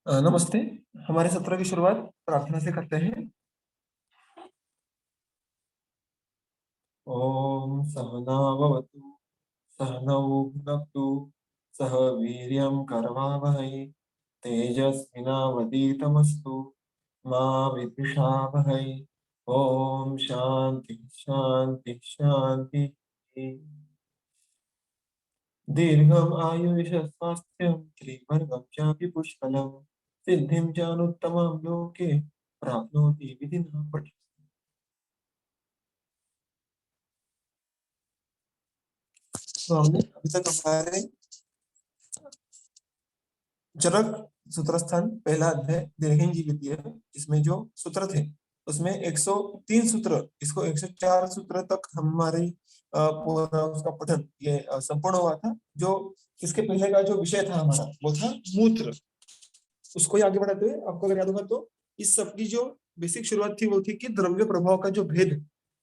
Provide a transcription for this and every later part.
नमस्ते। हमारे सत्र की शुरुआत प्रार्थना से करते हैं। ओम सहना भवतु सहनौ भुनक्तु सह वीर्यं करवावहै तेजस्विनावधीतमस्तु मा विद्विषावहै। ओम शांति शांति शांति। दीर्घम आयुष स्वास्थ्यं श्रीवर्गं चापि पुष्कलं सिद्धिं चानुत्तमं लोके प्राप्नोति विधिना पठि। तो हमने अभी तक हमारे चरक सूत्रस्थान पहला अध्याय दीर्घिन की विधि है, इसमें जो सूत्र थे उसमें 103 सूत्र, इसको 104 सूत्र तक हमारी पूरा उसका पठन ये संपूर्ण हुआ था। जो इसके पहले का जो विषय था हमारा वो था मूत्र। उसको ही आगे बढ़ाते हुए आपको अगर याद होगा तो इस सब की जो बेसिक शुरुआत थी वो थी कि द्रव्य प्रभाव का जो भेद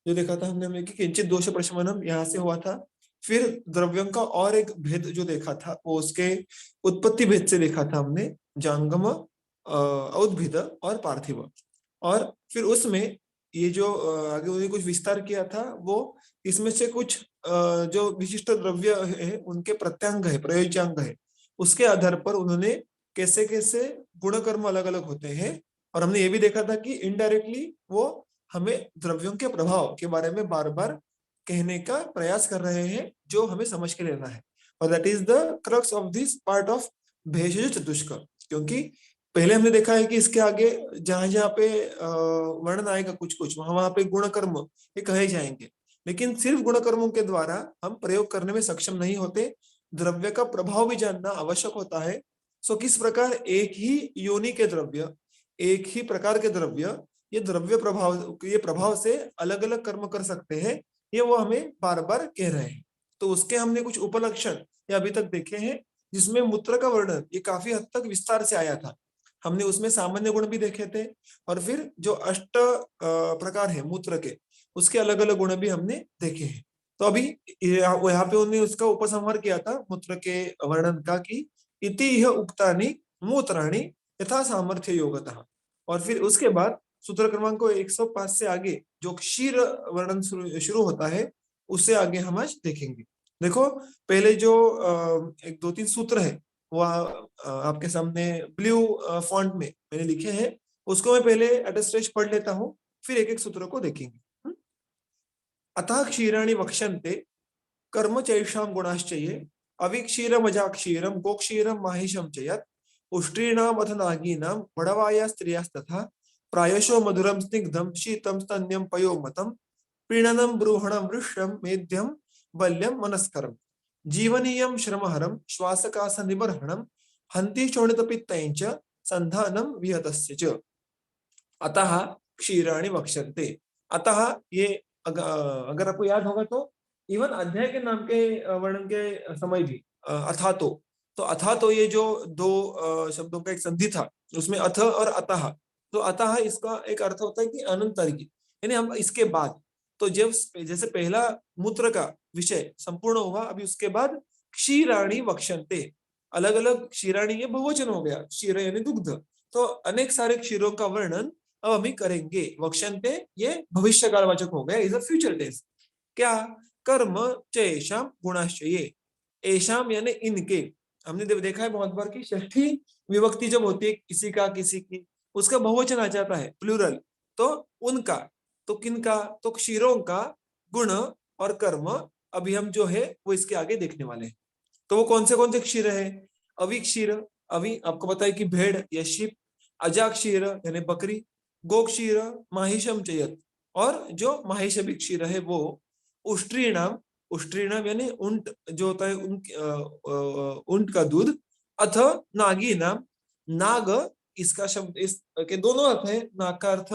जो देखा था हमने कि किंचित दोष प्रशमनम यहाँ से हुआ था। फिर द्रव्यों का और एक भेद जो देखा था वो उसके उत्पत्ति भेद से देखा था हमने, जांगम, औद्भिद और पार्थिव। और फिर उसमें ये जो आगे उन्होंने कुछ विस्तार किया था वो इसमें से कुछ जो विशिष्ट द्रव्य है उनके प्रत्यांग है, प्रयोज्यांग है, उसके आधार पर उन्होंने कैसे कैसे गुण कर्म अलग अलग होते हैं। और हमने ये भी देखा था कि इनडायरेक्टली वो हमें द्रव्यों के प्रभाव के बारे में बार बार कहने का प्रयास कर रहे हैं जो हमें समझ के लेना है। और that is the crux of this part of भेषज चतुष्क। क्योंकि पहले हमने देखा है कि इसके आगे जहां जहां पे वर्णन आएगा कुछ कुछ वहां वहां पे गुण कर्म ये कहे जाएंगे, लेकिन सिर्फ गुण कर्मों के द्वारा हम प्रयोग करने में सक्षम नहीं होते। द्रव्य का प्रभाव भी जानना आवश्यक होता है। सो किस प्रकार एक ही योनि के द्रव्य, एक ही प्रकार के द्रव्य, ये द्रव्य प्रभाव, ये प्रभाव से अलग अलग कर्म कर सकते हैं, ये वो हमें बार बार कह रहे हैं। तो उसके हमने कुछ उपलक्षण ये अभी तक देखे हैं, जिसमें मूत्र का वर्णन ये काफी हद तक विस्तार से आया था। हमने उसमें सामान्य गुण भी देखे थे, और फिर जो अष्ट प्रकार है मूत्र के उसके अलग अलग गुण भी हमने देखे हैं। तो अभी यहाँ पे उन्होंने उसका उपसंहार किया था मूत्र के वर्णन का कि इति यह उक्तानि मूत्राणि यथा सामर्थ्य योगतः। और फिर उसके बाद सूत्र क्रमांक 105 से आगे जो क्षीर वर्णन शुरू होता है उससे आगे हम आज देखेंगे। देखो पहले जो एक दो तीन सूत्र है वो आपके सामने ब्लू फॉन्ट में मैंने लिखे हैं, उसको मैं पहले एट स्ट्रेच पढ़ लेता हूँ, फिर एक एक सूत्र को देखेंगे। अतः क्षीराणि वक्ष्यन्ते कर्म चैषां गुणाश्चये अविक्षीरमजाक्षीरम गोक्षीरम माहिषम च यत् उष्ट्रीणाम अथ नागीनाम बड़वाया स्त्रियास्तथा प्रायशो मधुरम स्निग्धम शीतम स्तन्यम पयोमतम प्रीणनम ब्रूहणम वृष्यम मेध्यम बल्यम मनस्करम जीवनीयम श्रमहरम श्वासकास निबर्हणम हंति शोणितपित्तैंच संधानम विहतस्य च अतः क्षीराणि वक्ष्यन्ते। अतः ये अगर आपको याद होगा तो इवन अध्याय के नाम के वर्णन के समय भी अथा तो अथा तो ये जो दो शब्दों का एक संधि था उसमें अथ और अतः, तो अतः इसका एक अर्थ होता है कि अनंतर की, यानी हम इसके बाद। तो जब जैसे पहला मूत्र का विषय संपूर्ण हुआ, अभी उसके बाद क्षीराणि वक्ष्यन्ते, अलग अलग क्षीराणि ये बहुवचन हो गया, क्षीर यानी दुग्ध, तो अनेक सारे क्षीरों का वर्णन अब हम ही करेंगे। वक्ष्यन्ते ये भविष्य कालवाचक हो गया, इज अ फ्यूचर टेंस। क्या कर्म चेषाम गुणाश्चये, ऐशाम यानी इनके। हमने देखा है बहुत बार कि षष्ठी विभक्ति जब होती है किसी का किसी की, उसका बहुवचन आ जाता है प्लूरल, तो उनका, तो किनका, तो क्षीरों का गुण और कर्म अभी हम जो है वो इसके आगे देखने वाले हैं। तो वो कौन से क्षीर है? अविक्षीर, अभी आपको पता है कि भेड़ या शिप, अजाक्षीर यानी बकरी, गोक्षीर माहिषम चयत, और जो माहिषभी क्षीर है वो उष्ट्रीणाम, उष्ट्रीणाम यानी ऊंट जो होता है ऊंट का दूध, अथ नागी नाम, नाग इसका शब्द इस के दोनों अर्थ है। नाग का अर्थ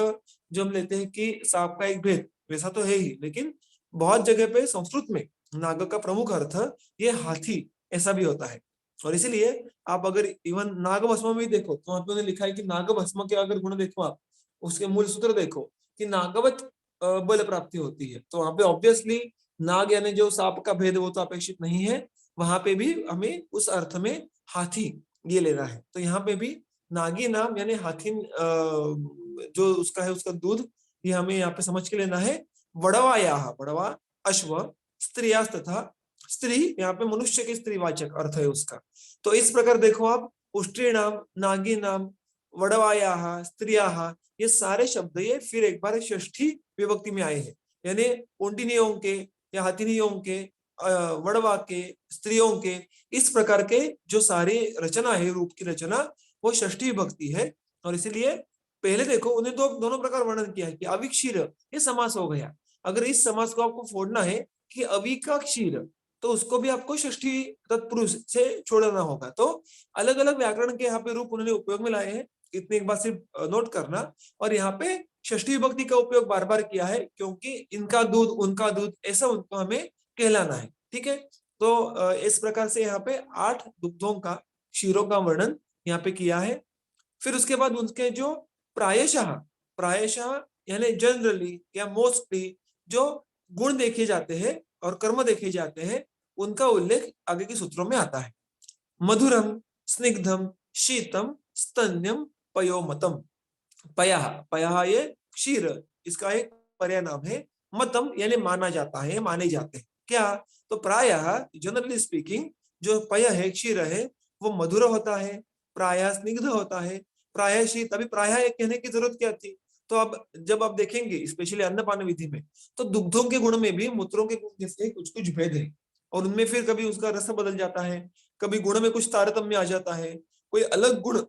जो हम लेते हैं कि सांप का एक भेद, वैसा तो है ही, लेकिन बहुत जगह पे संस्कृत में नाग का प्रमुख अर्थ ये हाथी ऐसा भी होता है। और इसीलिए आप अगर इवन नाग भस्म में भी देखो तो वहां पे लिखा है कि नाग भस्म के अगर गुण देखो आप, उसके मूल सूत्र देखो कि नागवत बल प्राप्ति होती है, तो वहां पे ऑब्वियसली नाग यानी जो सांप का भेद वो तो अपेक्षित नहीं है, वहां पे भी हमें उस अर्थ में हाथी ये लेना है। तो यहाँ पे भी नागी नाम यानी हाथी जो उसका है उसका दूध, ये हमें यहाँ पे समझ के लेना है। वड़वाया, वड़वा अश्व, स्त्रिया तथा स्त्री, यहाँ पे मनुष्य के स्त्रीवाचक अर्थ है उसका। तो इस प्रकार देखो आप, उष्ट्री नाम, नागी नाम, वड़वाया, स्त्रिया, ये सारे शब्द ये फिर एक बार षष्ठी विभक्ति में आए हैं, यानी ऊंटिनियों के या हाथिनियों के, वड़वा के, स्त्रियों के, इस प्रकार के जो सारी रचना है, रूप की रचना, वो षष्ठी विभक्ति है। और इसीलिए पहले देखो उन्हें तो दोनों प्रकार वर्णन किया है कि अविक्षीर, ये समास हो गया। अगर इस समास को आपको फोड़ना है कि अवि का क्षीर, तो उसको भी आपको षष्ठी तत्पुरुष से छोड़ना होगा। तो अलग अलग व्याकरण के यहाँ पे रूप उन्होंने उपयोग में लाए हैं, इतने एक बार सिर्फ नोट करना। और यहाँ पे षष्ठी विभक्ति का उपयोग बार बार किया है, क्योंकि इनका दूध उनका दूध ऐसा उनको हमें कहलाना है, ठीक है। तो इस प्रकार से यहाँ पे 8 दुग्धों का, क्षीरों का वर्णन यहाँ पे किया है। फिर उसके बाद उनके जो प्रायशः, प्रायशः यानी जनरली या मोस्टली जो गुण देखे जाते हैं और कर्म देखे जाते हैं, उनका उल्लेख आगे के सूत्रों में आता है। मधुरम, स्निग्धम, शीतम, स्तन्यम, पयोमतम। पयः, पयः ये क्षीर, इसका एक पर्याय नाम है। मतम यानी माना जाता है, माने जाते हैं। क्या? तो प्रायः जनरली स्पीकिंग जो पय है, क्षीर है, वो मधुर होता है, प्रायः स्निग्ध होता है, प्रायः शीत। अभी प्रायः कहने की जरूरत क्या थी? तो अब जब आप देखेंगे स्पेशली अन्नपान विधि में, तो दुग्धों के गुण में भी मूत्रों के गुण जैसे कुछ कुछ भेद है, और उनमें फिर कभी उसका रस बदल जाता है, कभी गुण में कुछ तारतम्य आ जाता है, कोई अलग गुण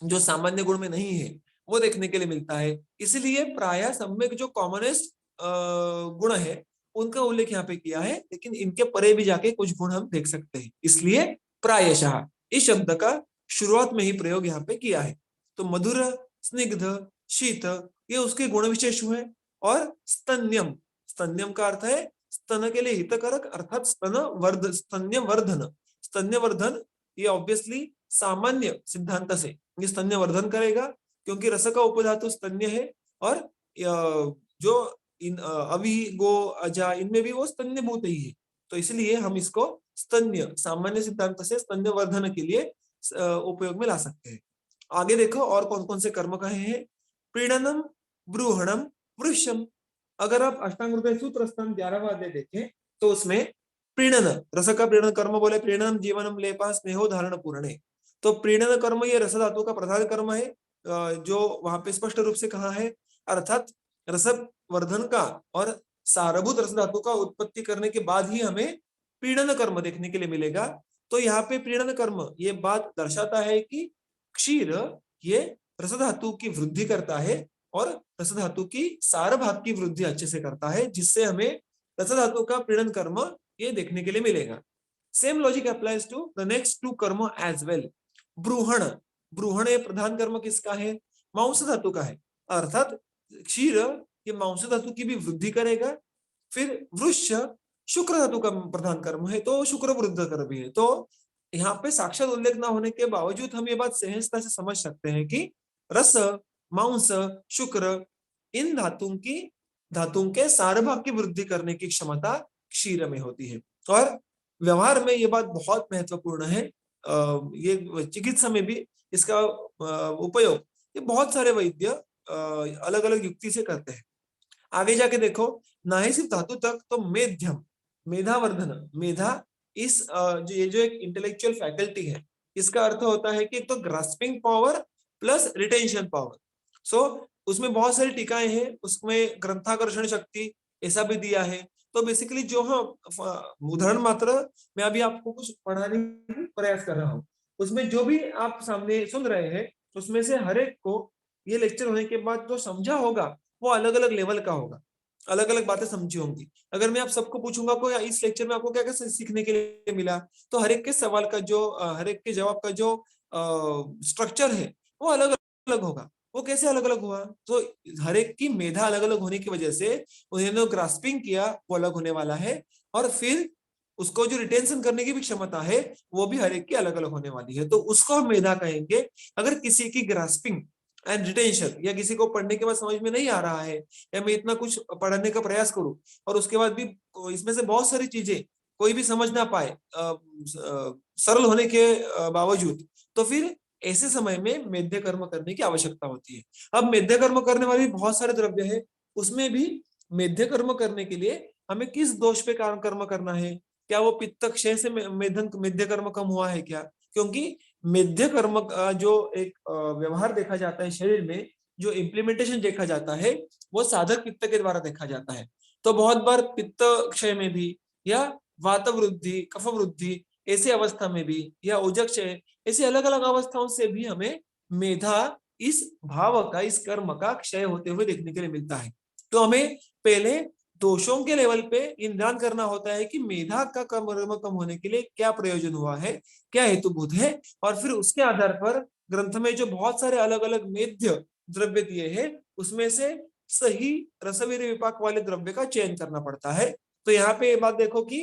जो सामान्य गुण में नहीं है वो देखने के लिए मिलता है। इसलिए प्रायः सब में जो कॉमनेस्ट गुण है उनका उल्लेख यहाँ पे किया है, लेकिन इनके परे भी जाके कुछ गुण हम देख सकते हैं, इसलिए प्रायशः इस शब्द का शुरुआत में ही प्रयोग यहाँ पे किया है। तो मधुर, स्निग्ध, शीत, ये उसके गुण विशेष हुए। और स्तन्यम, स्तन्यम का अर्थ है स्तन के लिए हितकारक, अर्थात स्तन्य वर्धन। स्तन्य वर्धन ये ऑब्वियसली सामान्य सिद्धांत से ये स्तन्य वर्धन करेगा, क्योंकि रस का उपधातु स्तन्य है, और जो इन अवि, गो, अजा, इनमें भी वो स्तन्य भूत ही है। तो इसलिए हम इसको स्तन्य सामान्य सिद्धांत से स्तन्य वर्धन के लिए उपयोग में ला सकते हैं। आगे देखो और कौन कौन से कर्म कहे हैं। प्रीणनम, ब्रूहणम, वृषम। अगर आप अष्टांग हृदय सूत्र स्तंभ 11वां अध्याय देखें, तो उसमें प्रीणन, रस का प्रीणन कर्म बोले, प्रीणनम जीवनम लेपा स्नेहो धारण पूर्णे। तो प्रीणन कर्म ये रस धातु का प्रधान कर्म है, जो वहां पे स्पष्ट रूप से कहा है, अर्थात रस वर्धन का और सारभूत रस धातु का उत्पत्ति करने के बाद ही हमें प्रीणन कर्म देखने के लिए मिलेगा। तो यहाँ पे प्रीणन कर्म ये बात दर्शाता है कि क्षीर ये रस धातु की वृद्धि करता है, और रस धातु की सार भाग की वृद्धि अच्छे से करता है, जिससे हमें रस धातु का प्रीणन कर्म ये देखने के लिए मिलेगा। Same logic applies to the next two कर्म एज वेल। ब्रूहण, ब्रूहण ये प्रधान कर्म किसका है? मांस धातु का है, अर्थात क्षीर ये मांस धातु की भी वृद्धि करेगा। फिर वृक्ष शुक्र धातु का प्रधान कर्म है, तो शुक्र वृद्ध कर भी है। तो यहाँ पे साक्षात उल्लेख ना होने के बावजूद हम ये बात सहजता से समझ सकते हैं कि रस, मांस, शुक्र, इन धातुओं के सार भाग की वृद्धि करने की क्षमता क्षीर में होती है। और व्यवहार में ये बात बहुत महत्वपूर्ण है, ये चिकित्सा में भी इसका उपयोग ये बहुत सारे वैद्य अलग अलग युक्ति से करते हैं। आगे जाके देखो, ना ही सिर्फ धातु तक, तो मेध्यम, मेधावर्धन, मेधा इस ये जो एक इंटेलेक्चुअल फैकल्टी है, इसका अर्थ होता है कि एक तो grasping power plus retention power. So उसमें बहुत सारी टीकाएं हैं, उसमें ग्रंथाकर्षण शक्ति ऐसा भी दिया है। तो बेसिकली जो हम उदाहरण मात्र मैं अभी आपको कुछ पढ़ाने की प्रयास कर रहा हूँ, उसमें जो भी आप सामने सुन रहे हैं, उसमें से हर एक को ये लेक्चर होने के बाद जो समझा होगा वो अलग अलग लेवल का होगा, अलग अलग बातें समझी होंगी। अगर मैं आप सबको पूछूंगा को इस लेक्चर में आपको क्या क्या सीखने के लिए मिला, तो हर एक के सवाल का जो हर एक के जवाब का जो स्ट्रक्चर है वो अलग अलग होगा। वो कैसे अलग अलग हुआ? तो हर एक की मेधा अलग अलग होने की वजह से उन्होंने ग्रास्पिंग किया वो अलग होने वाला है, और फिर उसको जो रिटेंशन करने की भी क्षमता है वो भी हर एक की अलग अलग होने वाली है, तो उसको हम मेधा कहेंगे। अगर किसी की ग्रास्पिंग एंड रिटेंशन, या किसी को पढ़ने के बाद समझ में नहीं आ रहा है, या मैं इतना कुछ पढ़ने का प्रयास करूं और उसके बाद भी इसमें से बहुत सारी चीजें कोई भी समझ ना पाए सरल होने के बावजूद, तो फिर ऐसे समय में मेध्य कर्म करने की आवश्यकता होती है। अब मेध्य कर्म करने वाले बहुत सारे द्रव्य है, उसमें भी मेध्य कर्म करने के लिए हमें किस दोष पे कर्म करना है? क्या वो पित्त क्षय से मेधन मेध्य कर्म कम हुआ है क्या? क्योंकि मेध्य कर्म का जो एक व्यवहार देखा जाता है शरीर में, जो इम्प्लीमेंटेशन देखा जाता है, वो साधक पित्त के द्वारा देखा जाता है। तो बहुत बार पित्त क्षय में भी, या वात वृद्धि, कफ वृद्धि ऐसी अवस्था में भी, या ओजक क्षय, ऐसी अलग अलग अवस्थाओं से भी हमें मेधा, इस भाव का, इस कर्म का क्षय होते हुए देखने के लिए मिलता है। तो हमें पहले दोषों के लेवल पे निदान करना होता है कि मेधा का कर्म कम होने के लिए क्या प्रयोजन हुआ है, क्या हेतुभूत है, और फिर उसके आधार पर ग्रंथ में जो बहुत सारे अलग अलग मेध्य द्रव्य दिए हैं, उसमें से सही रसवीर विपाक वाले द्रव्य का चयन करना पड़ता है। तो यहाँ पे ये बात देखो कि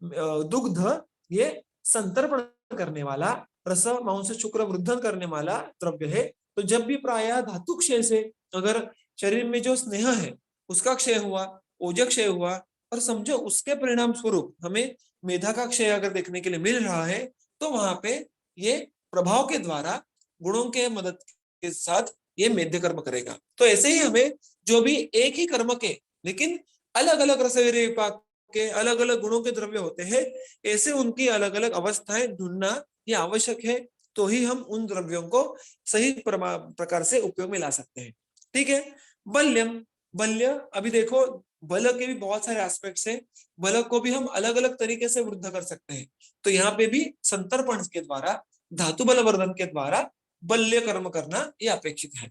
दुग्ध ये संतर्पण करने वाला, रस मांस शुक्र वृद्धन करने वाला द्रव्य है। तो जब भी प्रायः धातु क्षय से अगर शरीर में जो स्नेह है उसका क्षय हुआ, ओजक क्षय हुआ, और समझो उसके परिणाम स्वरूप हमें मेधा का क्षय अगर देखने के लिए मिल रहा है, तो वहां पे ये प्रभाव के द्वारा गुणों के मदद के साथ ये मेध्य कर्म करेगा। तो ऐसे ही हमें जो भी एक ही कर्म के लेकिन अलग अलग रसवीर विपाक के अलग अलग गुणों के द्रव्य होते हैं, ऐसे उनकी अलग अलग अवस्थाएं ढूंढना ये आवश्यक है, तो ही हम उन द्रव्यों को सही प्रकार से उपयोग में ला सकते हैं। ठीक है। बल्यम, बल्य, अभी देखो बल के भी बहुत सारे एस्पेक्ट्स हैं, बल को भी हम अलग अलग तरीके से वृद्ध कर सकते हैं। तो यहाँ पे भी संतर्पण के द्वारा, धातु बल वर्धन के द्वारा बल्य कर्म करना ये अपेक्षित है।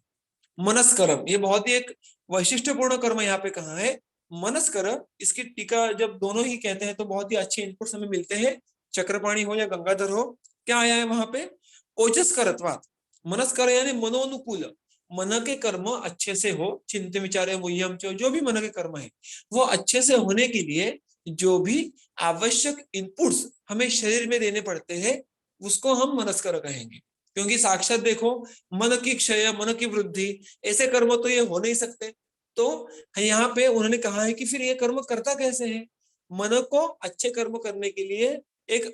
मनस्करम, ये बहुत ही एक वैशिष्ट्यपूर्ण कर्म यहाँ पे कहा है। मनस्कर, इसकी टीका जब दोनों ही कहते हैं तो बहुत ही अच्छे इनपुट्स हमें मिलते हैं, चक्रपाणी हो या गंगाधर हो। क्या आया है वहां पे? ओजस करत्वात, मनस्कर यानी मनोनुकूल, मन के कर्म अच्छे से हो, चिंत विचारे मुह्यम, जो भी मन के कर्म है वो अच्छे से होने के लिए जो भी आवश्यक इनपुट्स हमें शरीर में देने पड़ते हैं, उसको हम मनस्कर कहेंगे। क्योंकि साक्षात देखो, मन की क्षय, मन की वृद्धि, ऐसे कर्म तो ये हो नहीं सकते। तो यहाँ पे उन्होंने कहा है कि फिर ये कर्म करता कैसे है? मन को अच्छे कर्म करने के लिए एक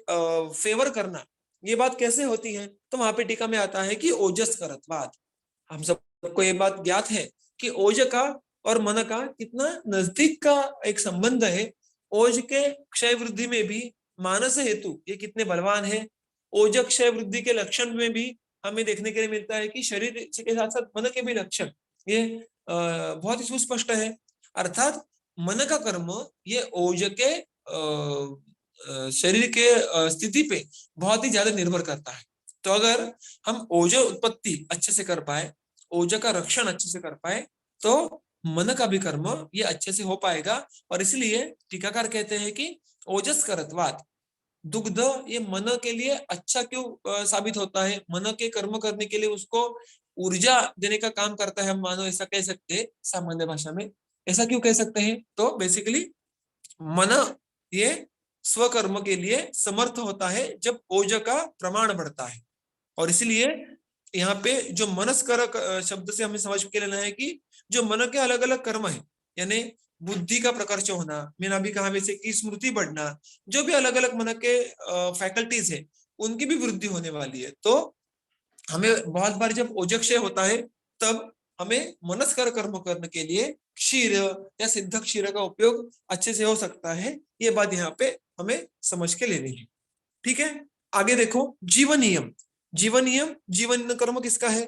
फेवर करना, ये बात कैसे होती है? तो वहां पे टीका में आता है कि ओजस करत्वात। हम सबको ये बात ज्ञात है कि ओज का और मन का कितना नजदीक का एक संबंध है। ओज के क्षय वृद्धि में भी मानस हेतु ये कितने बलवान है। ओज क्षय वृद्धि के लक्षण में भी हमें देखने के लिए मिलता है कि शरीर के साथ साथ मन के भी लक्षण ये बहुत ही सुस्पष्ट है। अर्थात मन का कर्म ये ओज के शरीर के स्थिति पे बहुत ही ज्यादा निर्भर करता है। तो अगर हम ओज उत्पत्ति अच्छे से कर पाए, ओज का रक्षण अच्छे से कर पाए, तो मन का भी कर्म ये अच्छे से हो पाएगा। और इसलिए टीकाकार कहते हैं कि ओजस करत्वात, दुग्ध ये मन के लिए अच्छा क्यों साबित होता है? मन के कर्म करने के लिए उसको ऊर्जा देने का काम करता है, हम मानो ऐसा कह सकते हैं सामान्य भाषा में। ऐसा क्यों कह सकते हैं? तो बेसिकली मन ये स्वकर्म के लिए समर्थ होता है जब ओज का प्रमाण बढ़ता है। और इसलिए यहाँ पे जो मनस्कर शब्द से हमें समझ के लेना है कि जो मन के अलग अलग कर्म है, यानी बुद्धि का प्रकर्ष होना, मैंने अभी कहा वैसे कि स्मृति बढ़ना, जो भी अलग अलग मन के फैकल्टीज है उनकी भी वृद्धि होने वाली है। तो हमें बहुत बार जब ओजक्षय होता है तब हमें मनस्कर कर्म करने के लिए क्षीर या सिद्ध क्षीर का उपयोग अच्छे से हो सकता है। ये बात यहाँ पे हमें समझ के लेनी है। ठीक है। आगे देखो, जीवन नियम। जीवन नियम, जीवन कर्म किसका है?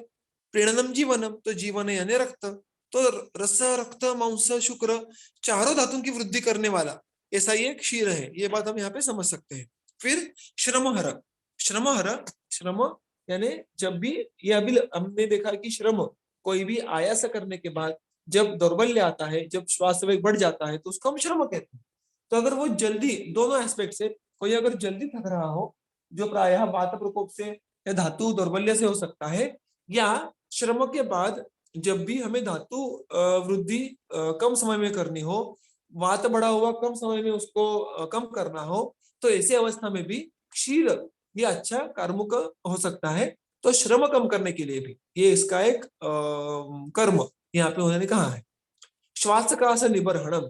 प्रेरणम जीवनम, तो जीवन यानी रक्त। तो रस, रक्त, मांस, शुक्र, चारों धातुओं की वृद्धि करने वाला ऐसा ये क्षीर है। ये बात हम यहाँ पे समझ सकते हैं। फिर श्रमहर, श्रमहर, श्रम यानी जब भी, ये अभी हमने देखा कि श्रम कोई भी आयास करने के बाद जब दौर्बल्य आता है, जब श्वास वेग बढ़ जाता है, तो उसको हम श्रम कहते हैं। तो अगर वो जल्दी, दोनों एस्पेक्ट से, कोई अगर जल्दी थक रहा हो, जो प्रायः वात प्रकोप से या धातु दौर्बल्य से हो सकता है, या श्रम के बाद जब भी हमें धातु वृद्धि कम समय में करनी हो, वात बढ़ा हुआ कम समय में उसको कम करना हो, तो ऐसी अवस्था में भी क्षीर ये अच्छा कार्मुक हो सकता है। तो श्रम कम करने के लिए भी ये इसका एक कर्म यहाँ पे उन्होंने कहा है। श्वास कास निबर्हणम,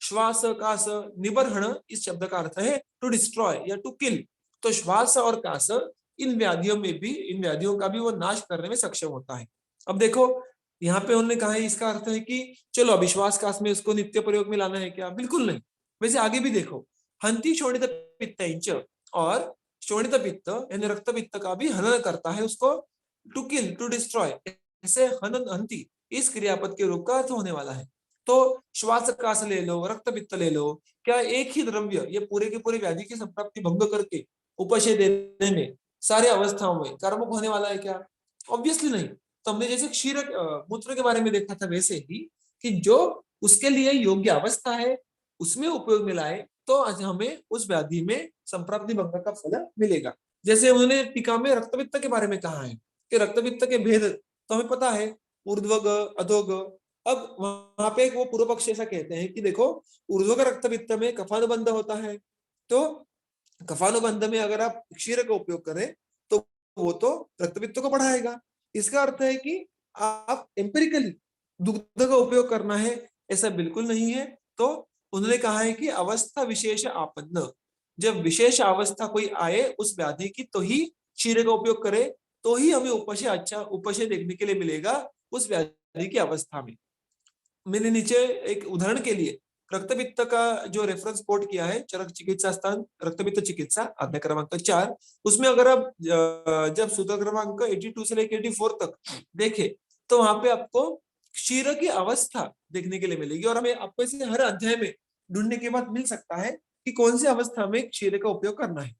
श्वास कास निबर्हण, इस शब्द का अर्थ है टू डिस्ट्रॉय या टू किल। तो श्वास और कास इन व्याधियों का भी वो नाश करने में सक्षम होता है। अब देखो यहाँ पे उन्होंने कहा है, इसका अर्थ है कि चलो अविश्वास काश में इसको नित्य प्रयोग में लाना है क्या? बिल्कुल नहीं। वैसे आगे भी देखो, हंति शोणित पित्त, और शोणित पित्त यानी रक्त पित्त का भी हनन करता है, उसको टू किल, टू डिस्ट्रॉय, ऐसे हनन हंति इस क्रियापद के रूप का अर्थ होने वाला है। तो श्वास काश ले लो, रक्त पित्त ले लो, क्या एक ही द्रव्य ये पूरे के पूरे व्याधि की संप्राप्ति भंग करके उपशय देने में सारे अवस्थाओं में कर्मक होने वाला है क्या? ऑब्वियसली नहीं। तो हमने जैसे क्षीर मूत्र के बारे में देखा था, वैसे ही कि जो उसके लिए योग्य अवस्था है उसमें उपयोग में लाए तो हमें उस व्याधि में संप्राप्ति भंग का फल मिलेगा। जैसे उन्होंने टीका में रक्तपित्त के बारे में कहा है कि रक्तपित्त के भेद तो हमें पता है, ऊर्ध्वग, अधोग। अब वहां पे वो पूर्व पक्ष ऐसा कहते हैं कि देखो ऊर्ध्वग रक्तपित्त में कफानुबंध होता है, तो कफानुबंध में अगर आप क्षीर का उपयोग करें तो वो तो रक्तपित्त को बढ़ाएगा। इसका अर्थ है कि आप एम्पिरिकली दुग्ध का उपयोग करना है, ऐसा बिल्कुल नहीं है। तो उन्होंने कहा है कि अवस्था विशेष आपन्न, जब विशेष अवस्था कोई आए उस व्याधि की तो ही क्षीर का उपयोग करे, तो ही हमें उपशय देखने के लिए मिलेगा उस व्याधि की अवस्था में। मैंने नीचे एक उदाहरण के लिए रक्तपित्त का जो रेफरेंस कोट किया है, चरक चिकित्सा स्थान रक्तपित्त चिकित्सा अध्याय क्रमांक 4, उसमें अगर आप जब सूत्र क्रमांक 82 से लेकर 84 तक देखे तो वहां पे आपको क्षीर की अवस्था देखने के लिए मिलेगी, और हमें आपको इसे हर अध्याय में ढूंढने के बाद मिल सकता है कि कौन सी अवस्था में क्षीर का उपयोग करना है।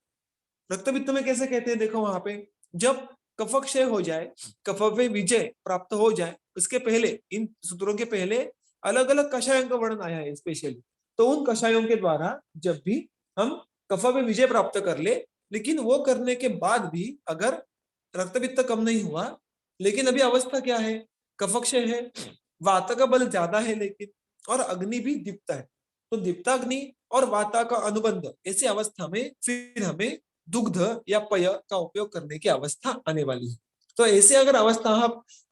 रक्तपित्त में कैसे कहते हैं, देखो वहां पे जब कफक्षय हो जाए, कफवे विजय प्राप्त हो जाए, उसके पहले, इन सूत्रों के पहले अलग अलग कषायों का वर्णन आया है स्पेशली। तो उन कषायों के द्वारा जब भी हम कफवे विजय प्राप्त कर ले, लेकिन वो करने के बाद भी अगर रक्तपित्त कम नहीं हुआ, लेकिन अभी अवस्था क्या है, कफक्षय है, वात का बल ज्यादा है, लेकिन और अग्नि भी दीप्त है, तो दीप्ताग्नि और वाता का अनुबंध, ऐसी अवस्था में फिर हमें दुग्ध या पय का उपयोग करने की अवस्था आने वाली है। तो ऐसे अगर अवस्था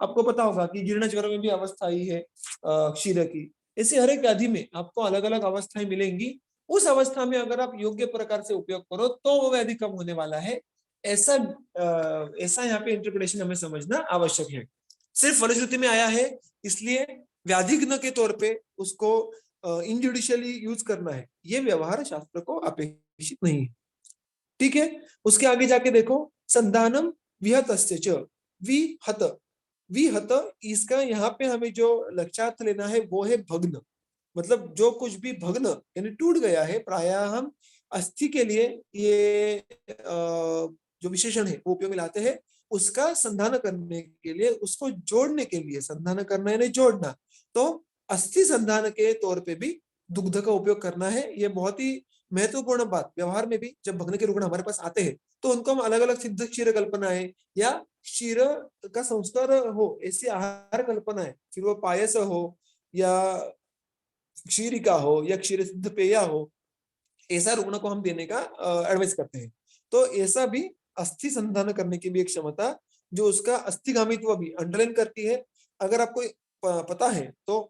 आपको पता होगा कि जीर्ण ज्वर में भी अवस्था आई है क्षीर की, ऐसे हर एक व्याधि में आपको अलग अलग अवस्थाएं मिलेंगी। उस अवस्था में अगर आप योग्य प्रकार से उपयोग करो तो वो व्याधि कम होने वाला है। ऐसा ऐसा यहाँ पे इंटरप्रिटेशन हमें समझना आवश्यक है। सिर्फ फलश्रुति में आया है इसलिए व्याधिघ्न के तौर पे उसको इनजुडिशियली यूज करना है, ये व्यवहार शास्त्र को अपेक्षित नहीं है। ठीक है, उसके आगे जाके देखो, संधानम विहतस्य च, विहत, विहत इसका यहाँ पे हमें जो लक्ष्यार्थ लेना है वो है भग्न, मतलब जो कुछ भी भग्न यानी टूट गया है। प्राय हम अस्थि के लिए ये जो विशेषण है वो उपयोग में लाते हैं, उसका संधान करने के लिए, उसको जोड़ने के लिए, संधान करना यानी जोड़ना, तो अस्थि संधान के तौर पे भी दुग्ध का उपयोग करना है। ये बहुत ही महत्वपूर्ण बात। व्यवहार में भी जब भग्न के रुग्ण हमारे पास आते हैं तो उनको हम अलग अलग सिद्ध क्षीर कल्पनाएं या क्षीर का संस्कार हो ऐसी आहार कल्पनाएं, फिर वो पायस हो या क्षीरिका हो या क्षीर सिद्ध पेया हो, ऐसा रुग्ण को हम देने का एडवाइस करते हैं। तो ऐसा भी अस्थि संधान करने की भी एक क्षमता जो उसका अस्थिगामित्व भी अंडरलाइन करती है। अगर आपको पता है तो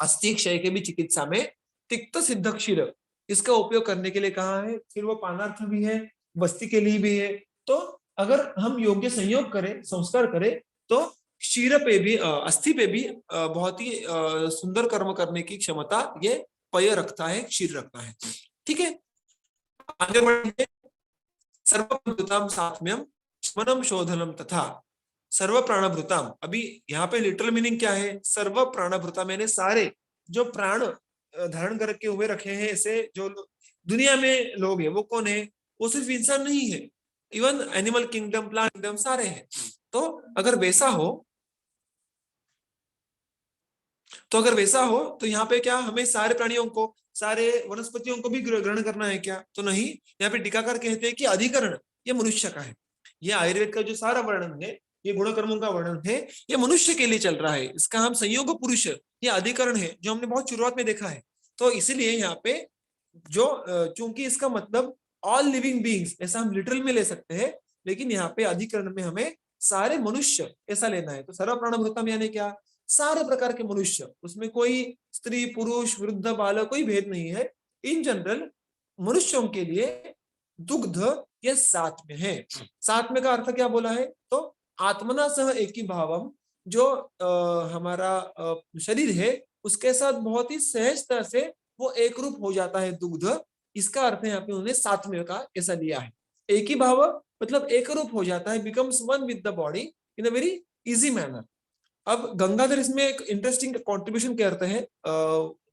अस्थि क्षय के भी चिकित्सा में तिक्त सिद्ध क्षीर इसका उपयोग करने के लिए कहा है, फिर वो पानार्थ भी है, बस्ती के लिए भी है। तो अगर हम योग्य संयोग करें, संस्कार करें, तो क्षीर पे भी अस्थि पे भी बहुत ही सुंदर कर्म करने की क्षमता ये पय रखता है, क्षीर रखता है। ठीक है, आगे बढ़ेंगे। सर्वभूताम सात्म्यम शमनम शोधनम तथा सर्व प्राणभृताम। अभी यहाँ पे लिटरल मीनिंग क्या है, सर्व प्राणभृताम यानी सारे जो प्राण धारण करके हुए रखे हैं, ऐसे जो दुनिया में लोग हैं वो कौन है, वो सिर्फ इंसान नहीं है, even animal kingdom, plant kingdom सारे हैं। तो अगर वैसा हो तो यहाँ पे क्या हमें सारे प्राणियों को, सारे वनस्पतियों को भी ग्रहण करना है क्या? तो नहीं। यहाँ पे टीकाकार कहते हैं कि अधिकरण ये मनुष्य का है। ये आयुर्वेद का जो सारा वर्णन है, ये गुण कर्मों का वर्णन है, ये मनुष्य के लिए चल रहा है। इसका हम संयोग पुरुष ये अधिकरण है जो हमने बहुत शुरुआत में देखा है। तो इसीलिए यहाँ पे जो चूंकि इसका मतलब ऑल लिविंग बींग्स ऐसा हम लिटरल में ले सकते हैं, लेकिन यहाँ पे अधिकरण में हमें सारे मनुष्य ऐसा लेना है। तो सर्व प्राणभूतम यानी क्या, सारे प्रकार के मनुष्य, उसमें कोई स्त्री पुरुष वृद्ध बालक कोई भेद नहीं है। इन जनरल मनुष्यों के लिए दुग्ध, ये साथ में है। साथ में का अर्थ क्या बोला है? तो आत्मना सह एकी भावम, जो हमारा शरीर है उसके साथ बहुत ही सहजता से वो एक रूप हो जाता है दुग्ध। इसका अर्थ यहाँ पे उन्होंने साथ में का ऐसा लिया है। एक ही भाव मतलब एक रूप हो जाता है, becomes one with the body in a very easy manner. अब गंगाधर इसमें एक इंटरेस्टिंग कंट्रीब्यूशन करते हैं।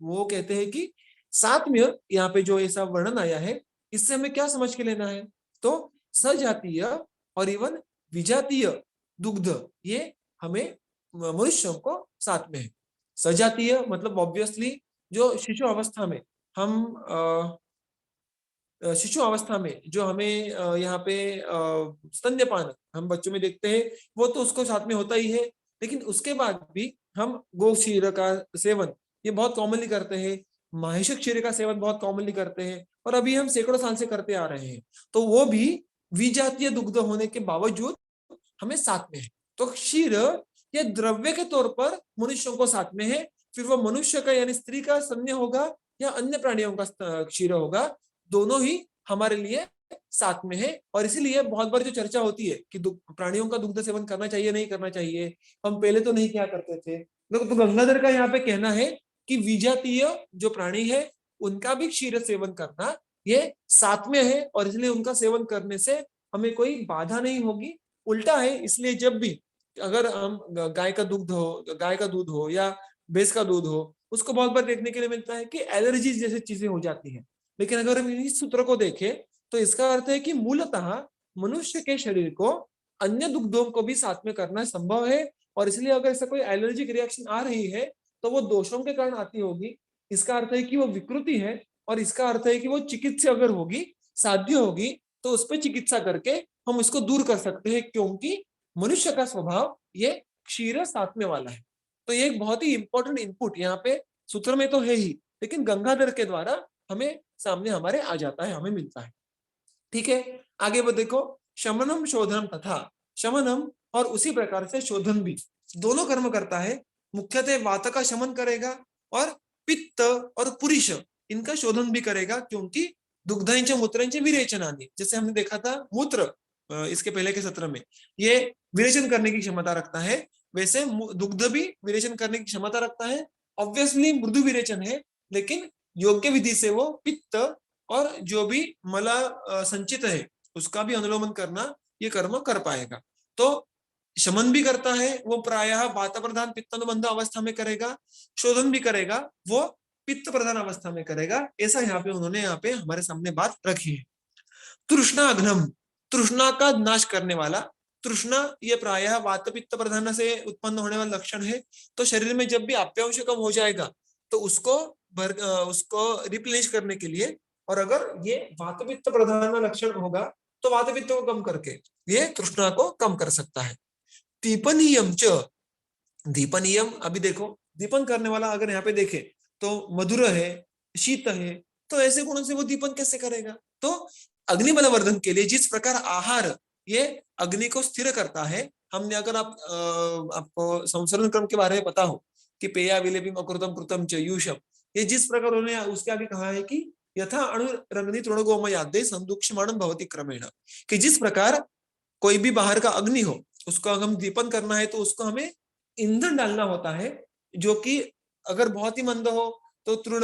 वो कहते हैं कि सात्म्य यहाँ पे जो ऐसा वर्णन आया है, इससे हमें क्या समझ के लेना है? तो सजातीय और इवन विजातीय दुग्ध, ये हमें मनुष्यों को साथ में है। सजातीय मतलब ऑब्वियसली जो शिशु अवस्था में हम शिशु अवस्था में जो हमें यहाँ पे स्तन्यपान हम बच्चों में देखते हैं, वो तो उसको साथ में होता ही है। लेकिन उसके बाद भी हम गो क्षीर का सेवन ये बहुत कॉमनली करते हैं, महिषक क्षीर का सेवन बहुत कॉमनली करते हैं, और अभी हम सैकड़ों साल से करते आ रहे हैं। तो वो भी विजातीय दुग्ध होने के बावजूद हमें साथ में है। तो क्षीर ये द्रव्य के तौर पर मनुष्यों को साथ में है, फिर वो मनुष्य का यानी स्त्री का स्तन्य होगा या अन्य प्राणियों का क्षीर होगा, दोनों ही हमारे लिए साथ में है। और इसीलिए बहुत बार जो चर्चा होती है कि प्राणियों का दुग्ध सेवन करना चाहिए नहीं करना चाहिए, हम पहले तो नहीं क्या करते थे, तो गंगाधर का यहाँ पे कहना है कि विजातीय जो प्राणी है उनका भी क्षीर सेवन करना ये साथ में है, और इसलिए उनका सेवन करने से हमें कोई बाधा नहीं होगी। उल्टा है, इसलिए जब भी अगर हम गाय का दूध हो या भैंस का दूध हो, उसको बहुत बार देखने के लिए मिलता है कि एलर्जी जैसी चीजें हो जाती हैं। लेकिन अगर हम इस सूत्र को देखें तो इसका अर्थ है कि मूलतः मनुष्य के शरीर को अन्य दुग्धों को भी साथ में करना संभव है, और इसलिए अगर ऐसा कोई एलर्जिक रिएक्शन आ रही है तो वो दोषों के कारण आती होगी। इसका अर्थ है कि वो विकृति है, और इसका अर्थ है कि वो चिकित्सा अगर होगी, साध्य होगी, तो उस पर चिकित्सा करके हम इसको दूर कर सकते हैं, क्योंकि मनुष्य का स्वभाव ये क्षीर सात्म्य वाला है। तो ये एक बहुत ही इंपॉर्टेंट इनपुट यहाँ पे सूत्र में तो है ही, लेकिन गंगाधर के द्वारा हमें सामने हमारे आ जाता है, हमें मिलता है। ठीक है, आगे वो देखो, शमनम शोधनम तथा शमनम, और उसी प्रकार से शोधन भी दोनों कर्म करता है। मुख्यतः वात का शमन करेगा और पित्त और पुरुष इनका शोधन भी करेगा, क्योंकि दुग्धांच मूत्रांच विरेचनानि, जैसे हमने देखा था मूत्र इसके पहले के सत्र में, ये विरेचन करने की क्षमता रखता है, वैसे दुग्ध भी विरेचन करने की क्षमता रखता है। ऑब्वियसली मृदु विरेचन है, लेकिन योग्य विधि से वो पित्त और जो भी मला संचित है उसका भी अनुलोमन करना ये कर्म कर पाएगा। तो शमन भी करता है, वो प्रायः वात प्रधान पित्तानुबंध अवस्था में करेगा, शोधन भी करेगा, वो पित्त प्रधान अवस्था में करेगा। ऐसा यहाँ पे उन्होंने यहाँ पे हमारे सामने बात रखी है। तृष्णा अघ्नम, तृष्णा का नाश करने वाला। तृष्णा ये प्रायः वात पित्त प्रधान से उत्पन्न होने वाला लक्षण है। तो शरीर में जब भी आप्यायांश कम हो जाएगा तो उसको रिप्लेनिश करने के लिए, और अगर ये वात पित्त प्रधान लक्षण होगा तो वात पित्त को कम करके ये तृष्णा को कम कर सकता है। दीपनीयम च, दीपनीयम, अभी देखो दीपन करने वाला अगर यहाँ पे देखे तो मधुर है, शीत है, तो ऐसे गुणों से वो दीपन कैसे करेगा? तो अग्नि बलवर्धन के लिए जिस प्रकार आहार ये अग्नि को स्थिर करता है, हमने अगर आपको संसरण क्रम के बारे में पता हो कि पेया विलेपिम अकृतम कृतम च यूषम, ये जिस प्रकार उन्होंने उसके आगे कहा है कि यथा अणु रंगनी तृणगोमयादे संदुक्षमाणम भवति क्रमेण, कि जिस प्रकार कोई भी बाहर का अग्नि हो उसको अगर हम दीपन करना है तो उसको हमें ईंधन डालना होता है, जो कि अगर बहुत ही मंद हो तो तृण,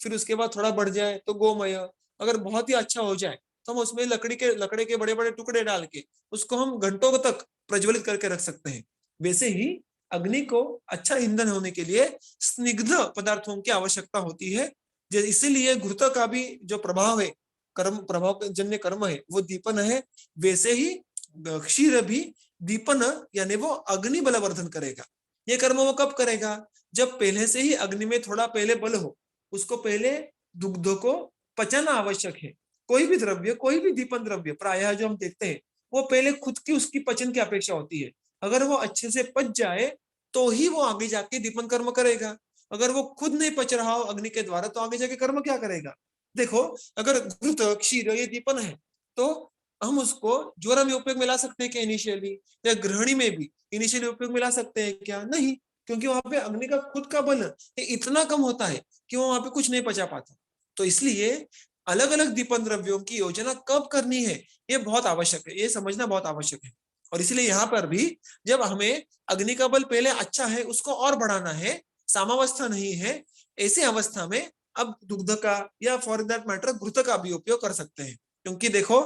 फिर उसके बाद थोड़ा बढ़ जाए तो गोमय, अगर बहुत ही अच्छा हो जाए तो हम उसमें लकड़ी के बड़े बड़े टुकड़े डाल के उसको हम घंटों तक प्रज्वलित करके रख सकते हैं। वैसे ही अग्नि को अच्छा ईंधन होने के लिए स्निग्ध पदार्थों की आवश्यकता होती है। इसीलिए घृत का भी जो प्रभाव है, कर्म प्रभाव जन्य कर्म है, वो दीपन है। वैसे ही क्षीर भी दीपन यानी वो अग्नि बलवर्धन करेगा। ये कर्म वो कब करेगा? जब पहले से ही अग्नि में थोड़ा पहले बल हो, उसको पहले दुग्ध को पचाना आवश्यक है। कोई भी द्रव्य, कोई भी दीपन द्रव्य प्रायः जो हम देखते हैं वो पहले खुद की उसकी पचन की अपेक्षा होती है। अगर वो अच्छे से पच जाए तो ही वो आगे जाके दीपन कर्म करेगा। अगर वो खुद नहीं पच रहा हो अग्नि के द्वारा तो आगे जाके कर्म क्या करेगा? देखो, अगर घृत क्षीर ये दीपन है तो हम उसको ज्वर में उपयोग में ला सकते हैं क्या इनिशियली? या गृहिणी में भी इनिशियली उपयोग में ला सकते हैं क्या? नहीं, क्योंकि वहां पे अग्नि का खुद का बल इतना कम होता है कि वो वहां पे कुछ नहीं पचा पाता। तो इसलिए अलग अलग दीपन द्रव्यों की योजना कब करनी है, ये बहुत आवश्यक है, ये समझना बहुत आवश्यक है। और इसलिए यहाँ पर भी जब हमें अग्नि का बल पहले अच्छा है उसको और बढ़ाना है, सामावस्था नहीं है, ऐसी अवस्था में अब दुग्ध का या फॉर दैट मैटर घृत का भी उपयोग कर सकते हैं। क्योंकि देखो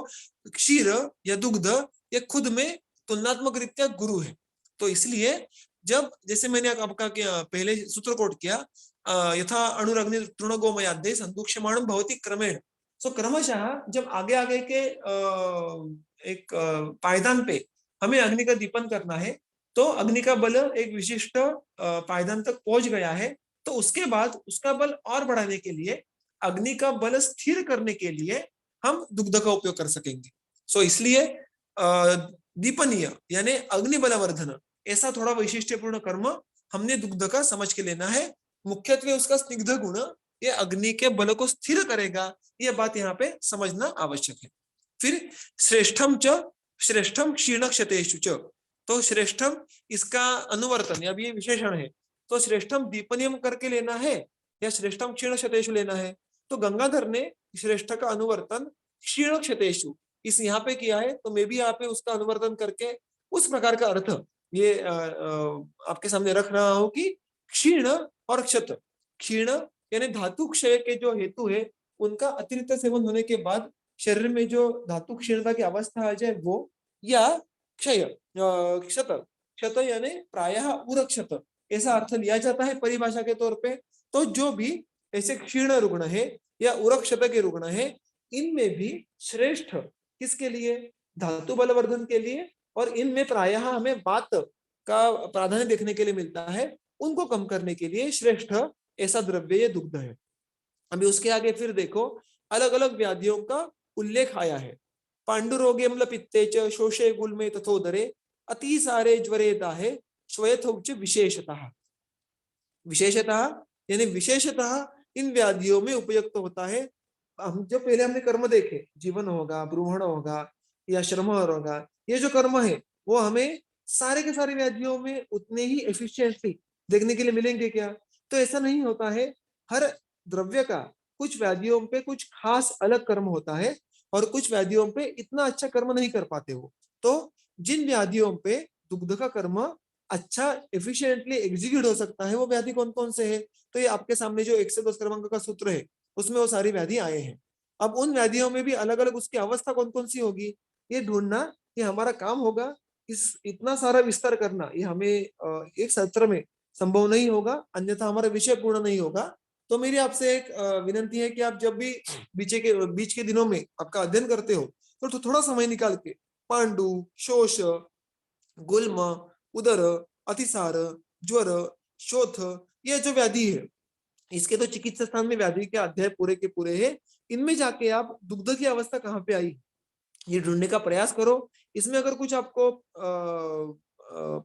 क्षीर या दुग्ध ये खुद में तुलनात्मक रीत्या गुरु है। तो इसलिए जब जैसे मैंने आपका पहले सूत्र कोट किया, यथा अणुरग्नि तृणगोमयाद्य संदुक्ष्यमाणं भवति क्रमेण। सो क्रमशः जब आगे आगे के एक पायदान पे हमें अग्नि का दीपन करना है, तो अग्नि का बल एक विशिष्ट पायदान तक पहुंच गया है, तो उसके बाद उसका बल और बढ़ाने के लिए, अग्नि का बल स्थिर करने के लिए हम दुग्ध का उपयोग कर सकेंगे। सो इसलिए दीपनीय यानी अग्नि बलवर्धन ऐसा थोड़ा वैशिष्ट्यपूर्ण कर्म हमने दुग्ध का समझ के लेना है। मुख्यत्वे उसका स्निग्ध गुण ये अग्नि के बल को स्थिर करेगा, ये बात यहाँ पे समझना आवश्यक है। फिर श्रेष्ठम च श्रेष्ठम क्षीण क्षतेषु च, तो श्रेष्ठम इसका अनुवर्तन अब ये विशेषण है, तो श्रेष्ठम दीपनियम करके लेना है या श्रेष्ठम क्षीण क्षतेषु लेना है। तो गंगाधर ने श्रेष्ठ का अनुवर्तन क्षीण क्षतेषु इस यहाँ पे किया है, तो मैं भी यहाँ पे उसका अनुवर्तन करके उस प्रकार का अर्थ ये आपके सामने रख रहा हूं कि क्षीण और क्षत, क्षीण यानी धातु क्षय के जो हेतु है उनका अतिरिक्त सेवन होने के बाद शरीर में जो धातु क्षीणता की अवस्था आ जाए वो, या क्षय क्षत, क्षत यानी प्रायः उरक्षत ऐसा अर्थ लिया जाता है परिभाषा के तौर पे। तो जो भी ऐसे क्षीण रुग्ण है या उरक्षत के रुग्ण है, इनमें भी श्रेष्ठ किसके लिए, धातु बलवर्धन के लिए, और इनमें प्रायः हमें वात का प्राधान्य देखने के लिए मिलता है, उनको कम करने के लिए श्रेष्ठ ऐसा द्रव्य ये दुग्ध है। अभी उसके आगे फिर देखो अलग अलग व्याधियों का उल्लेख आया है। पांडुरोगे अम्ल पित्ते च शोषे गुल्मे तथोदरे अतिसारे ज्वरे दाहे श्वेतौच विशेषतः, विशेषतः यानी विशेषतः इन व्याधियों में उपयुक्त होता है। हम जो पहले हमने कर्म देखे, जीवन होगा, ब्रूहण होगा या श्रम होगा, ये जो कर्म है वो हमें सारे के सारे व्याधियों में उतने ही एफिशिएंटली देखने के लिए मिलेंगे क्या? तो ऐसा नहीं होता है। हर द्रव्य का कुछ व्याधियों पे कुछ खास अलग कर्म होता है और कुछ व्याधियों पे इतना अच्छा कर्म नहीं कर पाते हो। तो जिन व्याधियों पे दुग्ध का कर्म अच्छा एफिशिएंटली एग्जीक्यूट हो सकता है वो व्याधि कौन कौन से है, तो ये आपके सामने जो 1 से 10 क्रमांक का सूत्र है उसमें वो सारी व्याधि आए हैं। अब उन व्याधियों में भी अलग अलग उसकी अवस्था कौन कौन सी होगी ये ढूंढना, ये हमारा काम होगा। इस इतना सारा विस्तार करना ये हमें एक सत्र में संभव नहीं होगा, अन्यथा हमारा विषय पूर्ण नहीं होगा। तो मेरी आपसे एक विनंती है कि आप जब भी बीच के दिनों में आपका अध्ययन करते हो तो थोड़ा समय निकाल के पांडु, शोष, गुल्म, उदर, अतिसार, ज्वर, शोथ, ये जो व्याधि है इसके तो चिकित्सा स्थान में व्याधि के अध्याय पूरे के पूरे हैं। इनमें जाके आप दुग्ध की अवस्था कहाँ पे आई ये ढूंढने का प्रयास करो। इसमें अगर कुछ आपको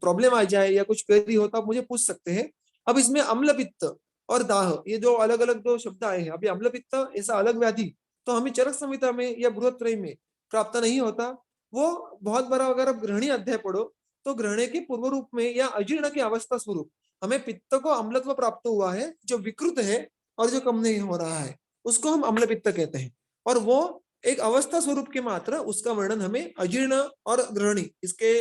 प्रॉब्लम आ जाए या कुछ क्वेरी हो तो आप मुझे पूछ सकते हैं। अब इसमें अम्ल पित्त और दाह ये जो अलग अलग दो शब्द आए हैं, अभी अम्ल पित्त ऐसा अलग व्याधि तो हमें चरक संहिता में या बृहत्रयी में प्राप्त नहीं होता। वो बहुत बड़ा अगर आप ग्रहणी अध्याय पढ़ो तो ग्रहणे के पूर्व रूप में या अजीर्ण की अवस्था स्वरूप हमें पित्त को अम्लत्व प्राप्त हुआ है जो विकृत है और जो कम नहीं हो रहा है उसको हम अम्ल पित्त कहते हैं। और वो एक अवस्था स्वरूप के मात्र उसका वर्णन हमें अजीर्ण और ग्रहणी इसके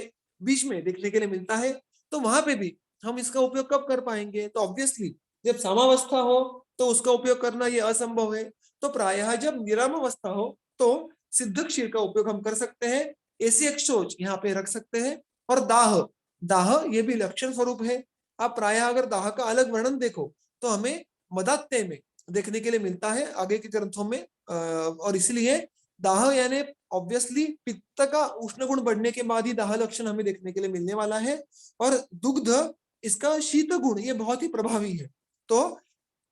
बीच में देखने के लिए मिलता है। तो वहां पे भी हम इसका उपयोग कब कर पाएंगे, तो ऑब्वियसली जब सामावस्था हो तो उसका उपयोग करना ये असंभव है। तो प्रायः जब निराम अवस्था हो तो सिद्ध क्षीर का उपयोग हम कर सकते हैं, ऐसी एक सोच यहाँ पे रख सकते हैं। और दाह, दाह ये भी लक्षण स्वरूप है। आप प्रायः अगर दाह का अलग वर्णन देखो तो हमें मदात्य में देखने के लिए मिलता है आगे के ग्रंथों में। और इसलिए दाह यानी ऑब्वियसली पित्त का उष्ण गुण बढ़ने के बाद ही दाह लक्षण हमें देखने के लिए मिलने वाला है। और दुग्ध इसका शीत गुण ये बहुत ही प्रभावी है। तो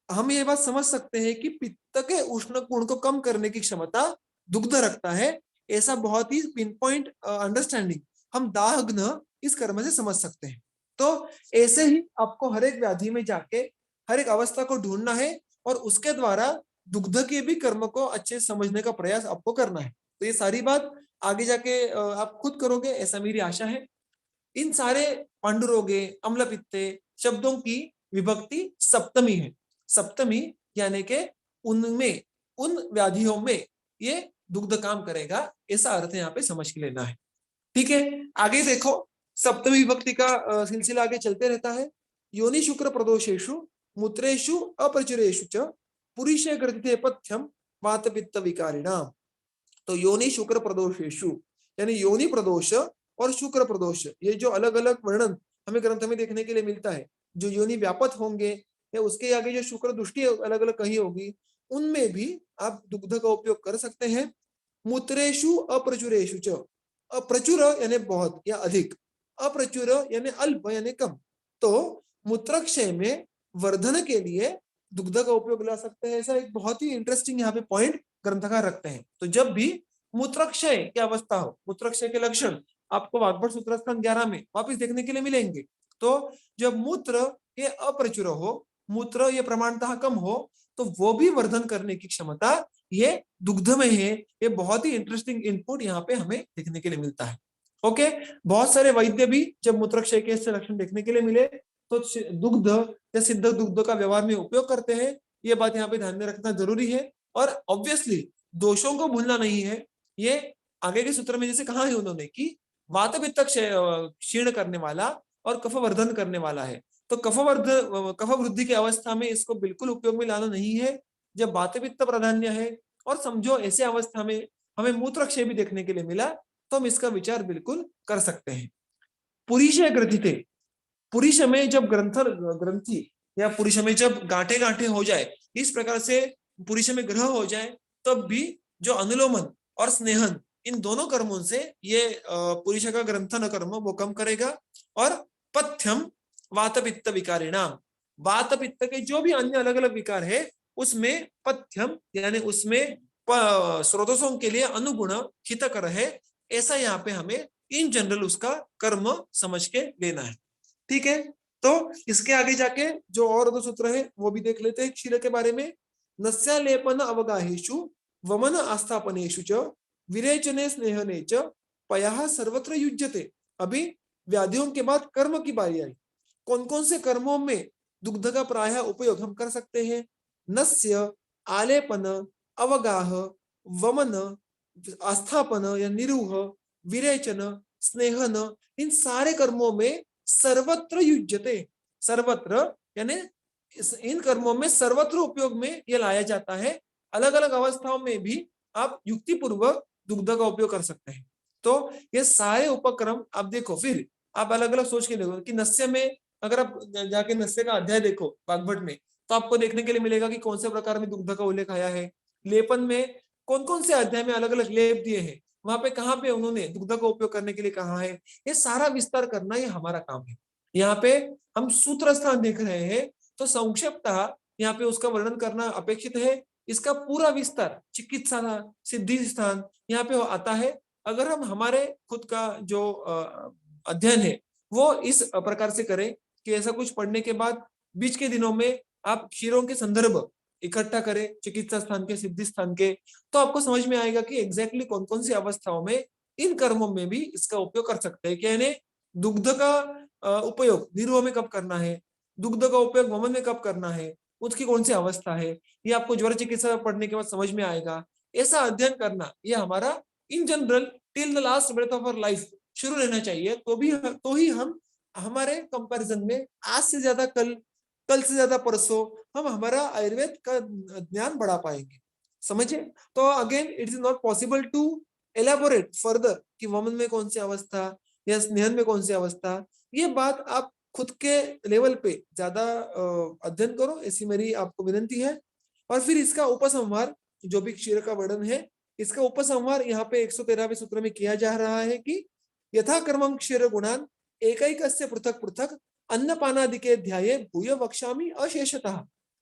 हम ये बात समझ सकते हैं कि पित्त के उष्ण गुण को कम करने की क्षमता दुग्ध रखता है। ऐसा बहुत ही पिन पॉइंट अंडरस्टैंडिंग हम दाहग्न इस कर्म से समझ सकते हैं। तो ऐसे ही आपको हर एक व्याधि में जाके हर एक अवस्था को ढूंढना है और उसके द्वारा दुग्ध के भी कर्म को अच्छे से समझने का प्रयास आपको करना है। तो ये सारी बात आगे जाके आप खुद करोगे ऐसा मेरी आशा है। इन सारे पांडुरोगे अम्ल पित्ते शब्दों की विभक्ति सप्तमी है। सप्तमी यानी के उनमें उन व्याधियों में ये दुग्ध काम करेगा, ऐसा अर्थ यहाँ पे समझ के लेना है। ठीक है, आगे देखो, सप्तमी विभक्ति का सिलसिला आगे चलते रहता है। योनि शुक्र प्रदोषेषु मूत्रेषु अप्रचुरेषु च पुरुषे ग्रथिते पथ्यम वात पित्त विकारिणाम। तो योनि शुक्र प्रदोषेषु यानी योनि प्रदोष और शुक्र प्रदोष, ये जो अलग अलग वर्णन हमें ग्रंथ में देखने के लिए मिलता है, जो योनि व्यापक होंगे या उसके आगे जो शुक्र दृष्टि अलग अलग कही होगी, उनमें भी आप दुग्ध का उपयोग कर सकते हैं। मूत्रेषु अप्रचुरेषु च, अप्रचुर यानी बहुत या अधिक, अप्रचुर यानी अल्प यानी कम। तो मूत्रक्षय में वर्धन के लिए दुग्ध का उपयोग ला सकते हैं, ऐसा एक बहुत ही इंटरेस्टिंग यहाँ पे पॉइंट ग्रंथकार रखते हैं। तो जब भी मूत्रक्षय की अवस्था हो, मूत्रक्षय के लक्षण आपको वाग्भट सूत्र स्थान 11 में वापिस देखने के लिए मिलेंगे। तो जब मूत्र ये अप्रचुर हो, मूत्र ये प्रमाणतः कम हो, तो वो भी वर्धन करने की क्षमता ये दुग्ध में है। ये बहुत ही इंटरेस्टिंग इनपुट यहाँ पे हमें देखने के लिए मिलता है। ओके, बहुत सारे वैद्य भी जब मूत्रक्षय के ऐसे लक्षण देखने के लिए मिले तो दुग्ध या सिद्ध दुग्ध का व्यवहार में उपयोग करते हैं। ये बात यहाँ पे ध्यान में रखना जरूरी है। और ऑब्वियसली दोषों को भूलना नहीं है। ये आगे के सूत्र में जैसे कहा है उन्होंने कि वात पित्त क्षीण करने वाला और कफ वर्धन करने वाला है। तो कफ वृद्धि की अवस्था में इसको बिल्कुल उपयोग में लाना नहीं है। जब वात पित्त प्राधान्य है और समझो ऐसे अवस्था में हमें मूत्रक्षय भी देखने के लिए मिला, तो हम इसका विचार बिल्कुल कर सकते हैं। पुरीशय ग्रथिते, पुरुष में जब ग्रंथि या पुरुष में जब गांठे गांठे हो जाए, इस प्रकार से पुरुष में ग्रह हो जाए, तब भी जो अनुलोमन और स्नेहन इन दोनों कर्मों से ये पुरुष का ग्रंथन कर्म वो कम करेगा। और पथ्यम वात पित्त विकारिणाम, वात पित्त के जो भी अन्य अलग अलग विकार है उसमें पथ्यम यानी उसमें स्रोतों के लिए अनुगुण हितकर है, ऐसा यहाँ पे हमें इन जनरल उसका कर्म समझ के लेना है। ठीक है, तो इसके आगे जाके जो और दो सूत्र है वो भी देख लेते हैं क्षीर के बारे में। नस्यालेपन अवगाहेषु वमन आस्थापनेषु च विरेचने स्नेहने च पयः सर्वत्र युज्यते। अभी व्याधियों के बाद कर्म की बारी आई। कौन कौन से कर्मों में दुग्ध का प्रायः उपयोग हम कर सकते हैं? नस्य, आलेपन, अवगाह, वमन, आस्थापन या निरूह, विरेचन, स्नेहन, इन सारे कर्मों में सर्वत्र युज्यते। सर्वत्र यानी इन कर्मों में सर्वत्र उपयोग में यह लाया जाता है। अलग अलग अवस्थाओं में भी आप युक्ति पूर्वक दुग्ध का उपयोग कर सकते हैं। तो ये सारे उपक्रम आप देखो, फिर आप अलग अलग सोच के देखो कि नस्य में अगर आप जाके नस्य का अध्याय देखो वाग्भट में, तो आपको देखने के लिए मिलेगा कि कौन से प्रकार में दुग्ध का उल्लेख आया है। लेपन में कौन कौन से अध्याय में अलग अलग लेप दिए हैं, वहां पे कहाँ पे उन्होंने दुग्ध का उपयोग करने के लिए कहा है, ये सारा विस्तार करना ये हमारा काम है। यहाँ पे हम सूत्र स्थान देख रहे हैं, तो संक्षिप्तः यहाँ पे उसका वर्णन करना अपेक्षित है। इसका पूरा विस्तार चिकित्सा सिद्धि स्थान यहाँ पे आता है। अगर हम हमारे खुद का जो अध्ययन है वो इस प्रकार से करें कि ऐसा कुछ पढ़ने के बाद बीच के दिनों में आप क्षीरों के संदर्भ इकट्ठा करें चिकित्सा स्थान के, सिद्धि स्थान के, तो आपको समझ में आएगा कि एग्जैक्टली कौन कौन सी अवस्थाओं में इन कर्मों में भी इसका उपयोग कर सकते हैं। यानी दुग्ध का उपयोग निरूह में कब करना है, दुग्ध का उपयोग वमन में कब करना है, उसकी कौन सी अवस्था है, ये आपको ज्वर चिकित्सा पढ़ने के बाद समझ में आएगा। ऐसा अध्ययन करना ये हमारा in general till the last breath of our life शुरू रहना चाहिए। तो ही हम हमारे कंपैरिजन में आज से ज्यादा कल से ज्यादा परसों हम हमारा आयुर्वेद का ज्ञान बढ़ा पाएंगे। समझे? तो again it is not possible to elaborate further कि वमन में कौन सी अवस्था या स्नेहन में कौन सी अवस्था। ये बात आप खुद के लेवल पे ज्यादा अध्ययन करो, ऐसी मेरी आपको विनती है। और फिर इसका उपसंहार जो भी क्षीर का वर्णन है, इसका उपसंहार यहाँ पे 113वें सूत्र में किया जा रहा है कि यथा कर्मं क्षीर गुणान एकैकस्य पृथक पृथक अन्नपानादि के अध्याये भूय वक्ष्यामि अशेषतः।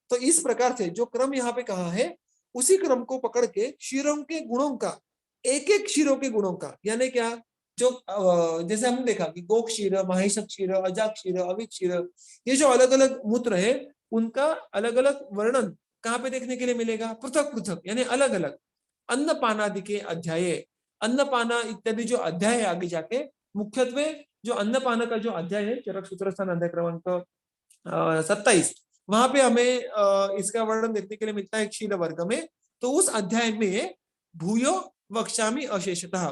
तो इस प्रकार से जो क्रम यहाँ पे कहा है उसी क्रम को पकड़ के क्षीरों के गुणों का, एक एक क्षीरों के गुणों का, यानी क्या, जो जैसे हमने देखा कि गो क्षीर, महेश क्षीर, अजा क्षीर, अवि क्षीर, ये जो अलग अलग मूत्र है उनका अलग अलग वर्णन कहाँ पे देखने के लिए मिलेगा? पृथक पृथक यानी अलग अलग। अन्नपानादि के अध्याय, अन्नपाना इत्यादि जो अध्याय है आगे जाके, मुख्यत्वे जो अन्नपान का जो अध्याय है चरक सूत्र स्थान अध्याय क्रमांक 27, वहां पे हमें इसका वर्णन देखने के लिए मिलता है क्षीर वर्ग में। तो उस अध्याय में भूयो वक्ष्यामि अशेषतः,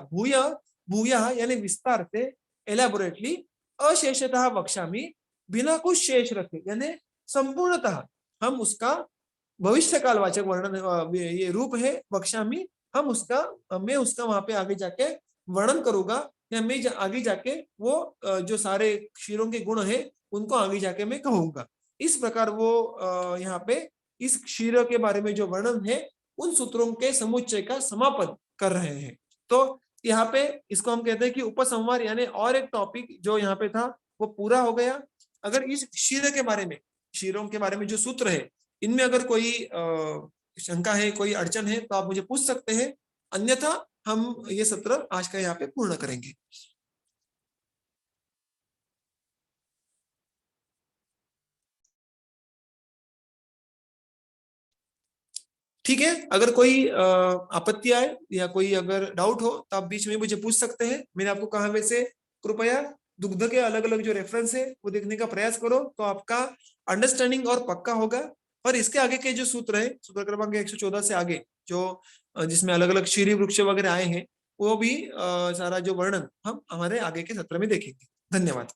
भूयः यानी विस्तार से, एलैबोरेटली, अशेषतः वक्ष्यामि, बिना कुछ शेष रखे, यानी संपूर्णतः हम उसका भविष्य कालवाचक वर्णन, ये रूप है वक्ष्यामि, मैं उसका वहां पे आगे जाके वर्णन करूंगा, या मैं आगे जाके वो जो सारे क्षीरों के गुण है उनको आगे जाके मैं कहूंगा। इस प्रकार वो यहाँ पे इस क्षीर के बारे में जो वर्णन है उन सूत्रों के समुच्चय का समापन कर रहे हैं। तो यहाँ पे इसको हम कहते हैं कि उपसंहार, यानी और एक टॉपिक जो यहाँ पे था वो पूरा हो गया। अगर इस क्षीर के बारे में, क्षीरों के बारे में जो सूत्र है, इनमें अगर कोई शंका है, कोई अड़चन है, तो आप मुझे पूछ सकते हैं, अन्यथा हम ये सत्र आज का यहाँ पे पूर्ण करेंगे। ठीक है, अगर कोई आपत्ति आए या कोई अगर डाउट हो तो आप बीच में मुझे पूछ सकते हैं। मैंने आपको कहा वैसे कृपया दुग्ध के अलग अलग जो रेफरेंस है वो देखने का प्रयास करो, तो आपका अंडरस्टैंडिंग और पक्का होगा। और इसके आगे के जो सूत्र है, सूत्र क्रमांक 114 से आगे जो जिसमें अलग अलग शीरी वृक्ष वगैरह आए हैं, वो भी सारा जो वर्णन हम हमारे आगे के सत्र में देखेंगे। धन्यवाद।